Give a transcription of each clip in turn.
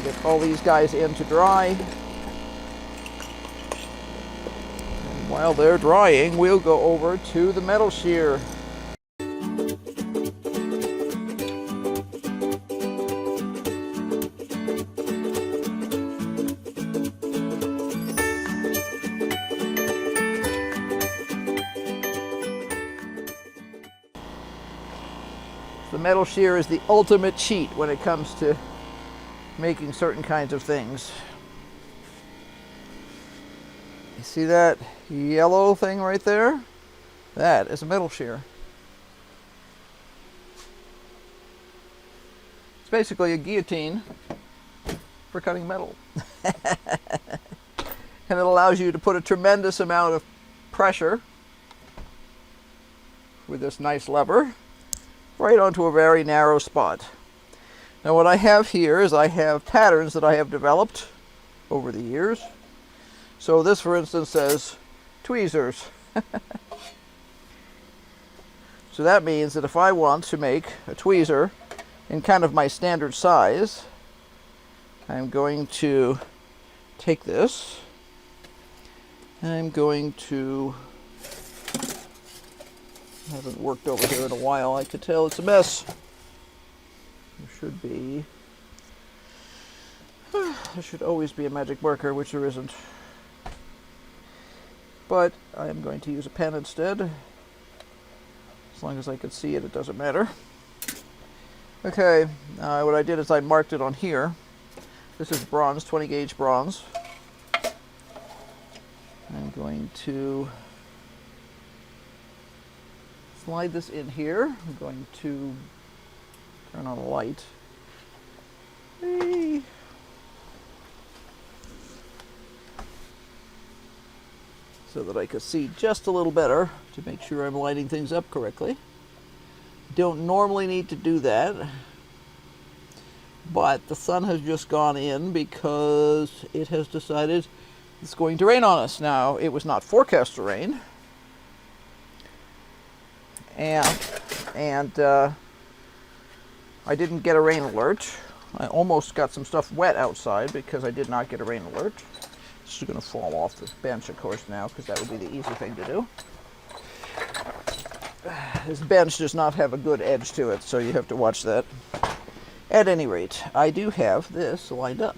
Get all these guys in to dry. And while they're drying, we'll go over to the metal shear. The metal shear is the ultimate cheat when it comes to making certain kinds of things. You see that yellow thing right there? That is a metal shear. It's basically a guillotine for cutting metal. And it allows you to put a tremendous amount of pressure with this nice lever right onto a very narrow spot. Now what I have here is I have patterns that I have developed over the years. So this, for instance, says tweezers. So that means that if I want to make a tweezer in kind of my standard size, I'm going to take this, and I'm going to, I haven't worked over here in a while, I could tell it's a mess. There should be, there should always be a magic marker, which there isn't. But I am going to use a pen instead. As long as I can see it, it doesn't matter. Okay, what I did is I marked it on here. This is bronze, 20 gauge bronze. I'm going to slide this in here. I'm going to turn on a light. Whee! So that I can see just a little better to make sure I'm lining things up correctly. Don't normally need to do that, but the sun has just gone in because it has decided it's going to rain on us. Now, it was not forecast to rain, and I didn't get a rain alert. I almost got some stuff wet outside because I did not get a rain alert. This is going to fall off this bench, of course, now, because that would be the easy thing to do. This bench does not have a good edge to it, so you have to watch that. At any rate, I do have this lined up.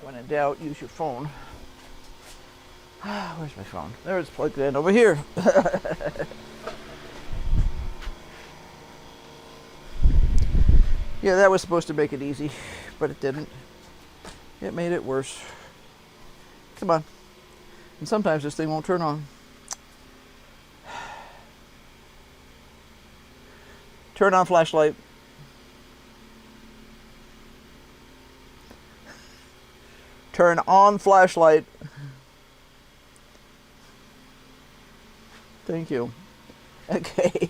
When in doubt, use your phone. Where's my phone? There, it's plugged in over here. Yeah, that was supposed to make it easy, but it didn't. It made it worse. Come on. And sometimes this thing won't turn on. Turn on flashlight. Turn on flashlight. Thank you. Okay.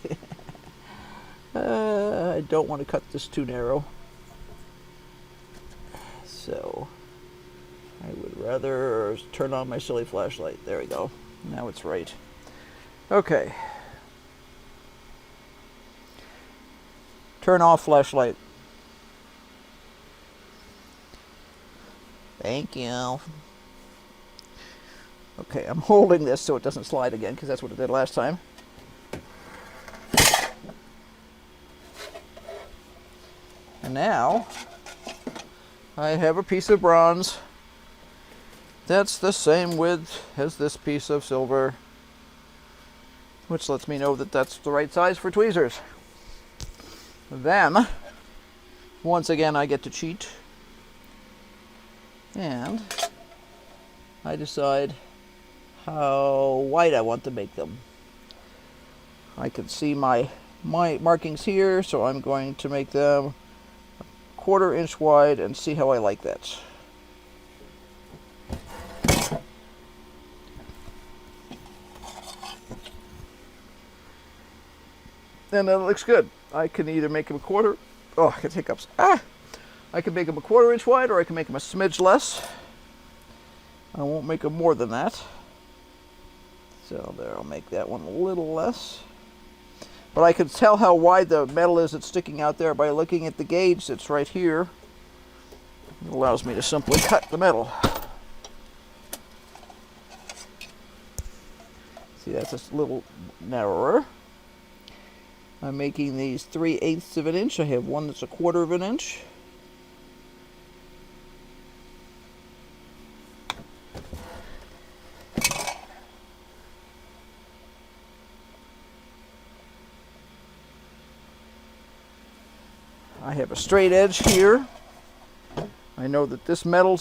I don't want to cut this too narrow. So I would rather turn on my silly flashlight. There we go. Now it's right. Okay. Turn off flashlight. Thank you. Okay, I'm holding this so it doesn't slide again, because that's what it did last time. And now I have a piece of bronze that's the same width as this piece of silver, which lets me know that that's the right size for tweezers. Then, once again, I get to cheat, and I decide how wide I want to make them. I can see my markings here, so I'm going to make them 1/4 inch wide and see how I like that. And that looks good. I can either make them 1/4. Oh, I get hiccups. I can make them 1/4 inch wide, or I can make them a smidge less. I won't make them more than that. So there, I'll make that one a little less. But I can tell how wide the metal is that's sticking out there by looking at the gauge that's right here. It allows me to simply cut the metal. See, that's a little narrower. I'm making these 3/8 of an inch. I have one that's 1/4 of an inch. I have a straight edge here. I know that this metal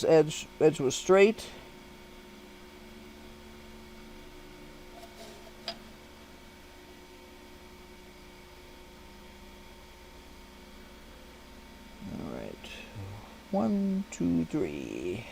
edge was straight. All right, 1, 2, 3.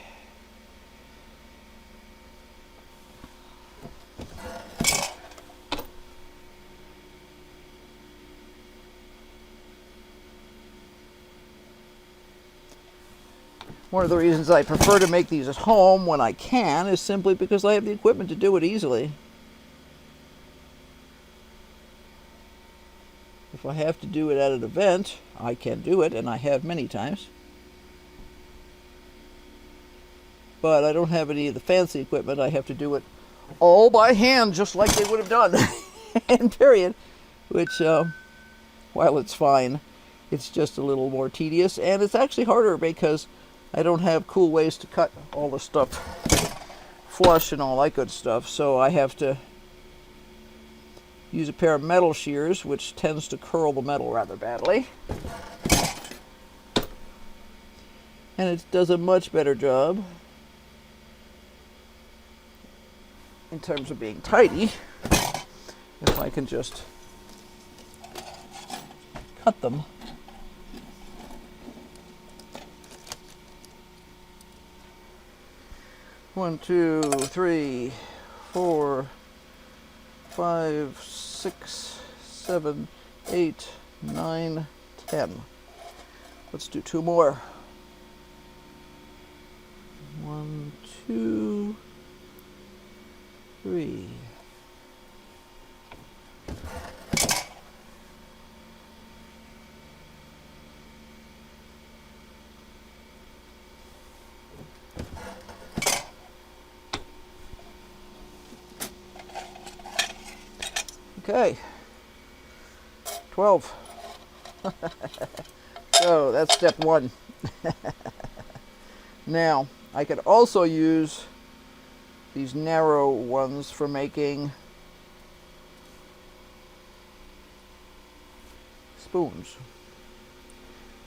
One of the reasons I prefer to make these at home when I can is simply because I have the equipment to do it easily. If I have to do it at an event, I can do it, and I have many times. But I don't have any of the fancy equipment. I have to do it all by hand, just like they would have done, and period. Which, while it's fine, it's just a little more tedious, and it's actually harder because I don't have cool ways to cut all the stuff flush and all that good stuff, so I have to use a pair of metal shears, which tends to curl the metal rather badly. And it does a much better job in terms of being tidy if I can just cut them. One, 2, 3, 4, 5, 6, 7, 8, 9, 10. Let's do 2 more. 1, 2, 3. Okay, 12. So that's step 1. Now, I could also use these narrow ones for making spoons.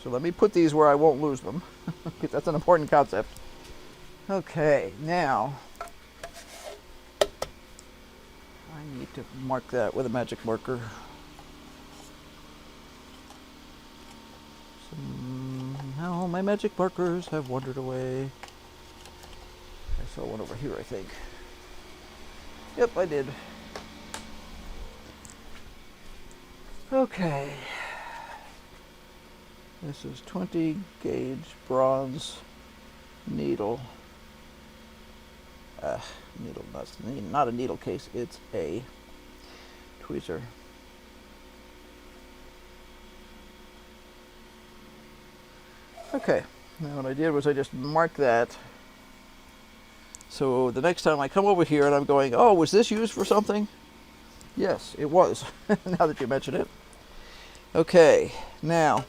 So let me put these where I won't lose them, because that's an important concept. Okay, now I need to mark that with a magic marker. Somehow my magic markers have wandered away. I saw one over here, I think. Yep, I did. Okay. This is 20 gauge bronze needle. Needle, not a needle case, it's a tweezer. Okay, now what I did was I just marked that. So the next time I come over here and I'm going, oh, was this used for something? Yes, it was, now that you mention it. Okay, now,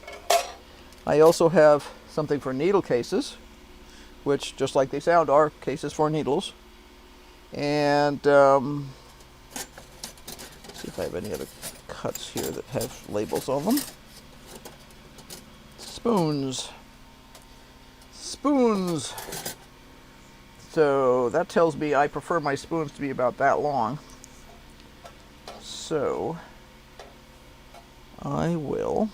I also have something for needle cases, which, just like they sound, are cases for needles. And let's see if I have any other cuts here that have labels on them. Spoons. Spoons. So that tells me I prefer my spoons to be about that long. So I will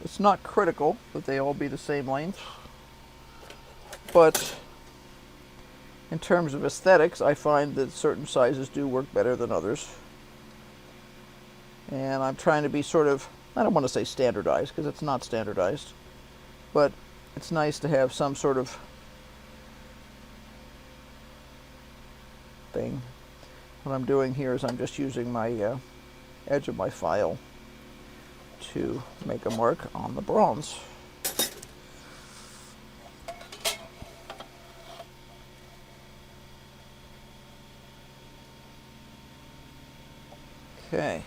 it's not critical that they all be the same length, but in terms of aesthetics, I find that certain sizes do work better than others. And I'm trying to be sort of, I don't want to say standardized, because it's not standardized, but it's nice to have some sort of thing. What I'm doing here is I'm just using my edge of my file to make a mark on the bronze. Okay.